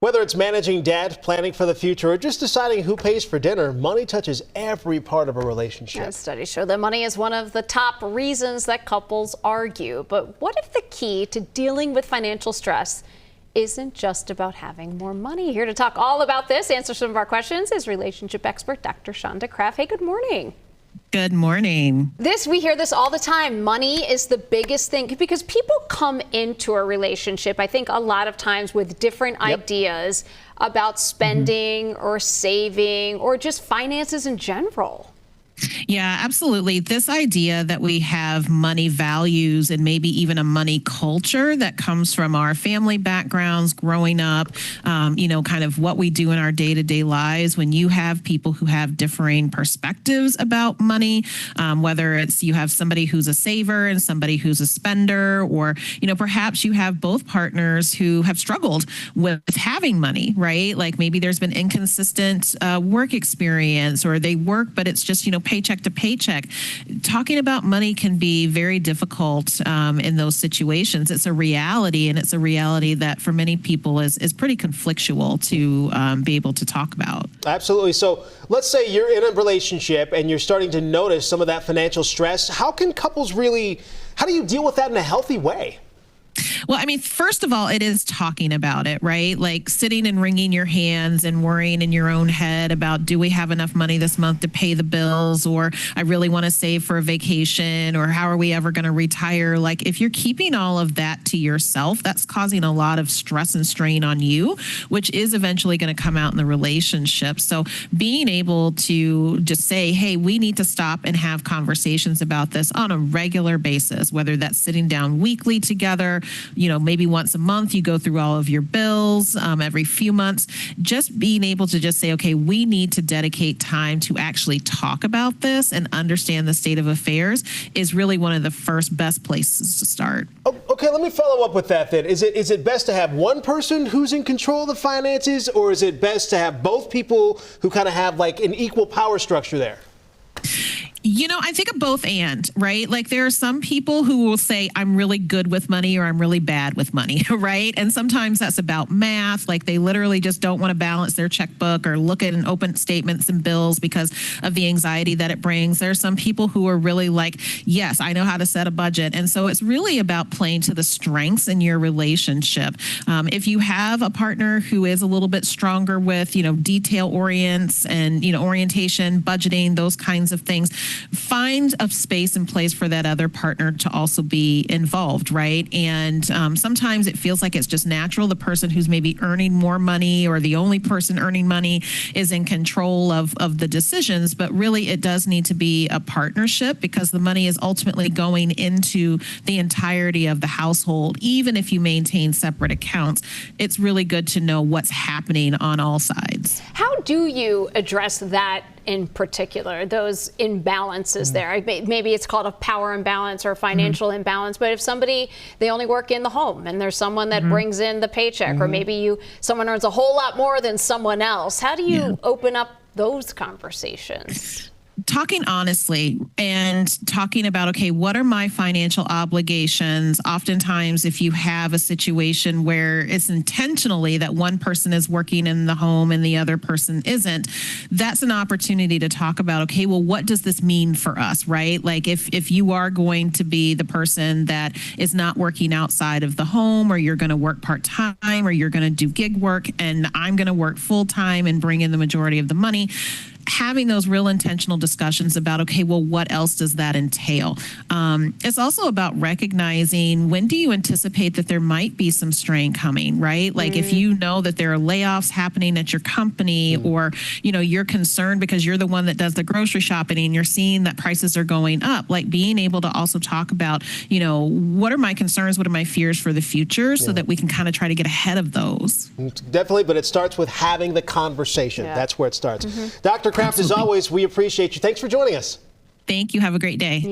Whether it's managing debt, planning for the future, or just deciding who pays for dinner, money touches every part of a relationship. Studies show that money is one of the top reasons that couples argue. But what if the key to dealing with financial stress isn't just about having more money? Here to talk all about this, answer some of our questions, is relationship expert Dr. Shonda Craft. Hey, good morning. Good morning. We hear this all the time. Money is the biggest thing because people come into a relationship, I think a lot of times with different ideas about spending or saving or just finances in general. Yeah, absolutely. This idea that we have money values and maybe even a money culture that comes from our family backgrounds growing up, kind of what we do in our day-to-day lives. When you have people who have differing perspectives about money, whether it's you have somebody who's a saver and somebody who's a spender, or, perhaps you have both partners who have struggled with having money, right? Like maybe there's been inconsistent work experience, or they work, but it's just, paycheck to paycheck. Talking about money can be very difficult in those situations. It's a reality, and it's a reality that for many people is pretty conflictual to be able to talk about. Absolutely. So let's say you're in a relationship and you're starting to notice some of that financial stress. How do you deal with that in a healthy way? Well, first of all, it is talking about it, right? Like sitting and wringing your hands and worrying in your own head about, do we have enough money this month to pay the bills? Or I really want to save for a vacation, or how are we ever going to retire? Like if you're keeping all of that to yourself, that's causing a lot of stress and strain on you, which is eventually going to come out in the relationship. So being able to just say, hey, we need to stop and have conversations about this on a regular basis, whether that's sitting down weekly together, maybe once a month you go through all of your bills, every few months, just being able to just say, okay, we need to dedicate time to actually talk about this and understand the state of affairs is really one of the best places to start. Okay, let me follow up with that then. Is it best to have one person who's in control of the finances, or is it best to have both people who kind of have like an equal power structure there? I think of both and, right? Like there are some people who will say, I'm really good with money or I'm really bad with money, right? And sometimes that's about math. Like they literally just don't want to balance their checkbook or look at and open statements and bills because of the anxiety that it brings. There are some people who are really like, yes, I know how to set a budget. And so it's really about playing to the strengths in your relationship. If you have a partner who is a little bit stronger with, detail orientation, budgeting, those kinds of things, find a space and place for that other partner to also be involved, right? And sometimes it feels like it's just natural. The person who's maybe earning more money or the only person earning money is in control of the decisions, but really it does need to be a partnership because the money is ultimately going into the entirety of the household. Even if you maintain separate accounts, it's really good to know what's happening on all sides. How do you address that in particular, those imbalances there? Maybe it's called a power imbalance or a financial imbalance, but if they only work in the home and there's someone that brings in the paycheck, or maybe someone earns a whole lot more than someone else, how do you open up those conversations? Talking honestly and talking about, okay, what are my financial obligations? Oftentimes, if you have a situation where it's intentionally that one person is working in the home and the other person isn't, that's an opportunity to talk about, okay, well, what does this mean for us, right? Like if you are going to be the person that is not working outside of the home, or you're going to work part-time, or you're going to do gig work, and I'm going to work full-time and bring in the majority of the money, having those real intentional discussions about, okay, well, what else does that entail? It's also about recognizing, when do you anticipate that there might be some strain coming, right? Like if you know that there are layoffs happening at your company, or, you're concerned because you're the one that does the grocery shopping and you're seeing that prices are going up, like being able to also talk about, what are my concerns? What are my fears for the future, so that we can kind of try to get ahead of those. Definitely, but it starts with having the conversation. That's where it starts. Dr. Craft, as always, we appreciate you. Thanks for joining us. Thank you. Have a great day.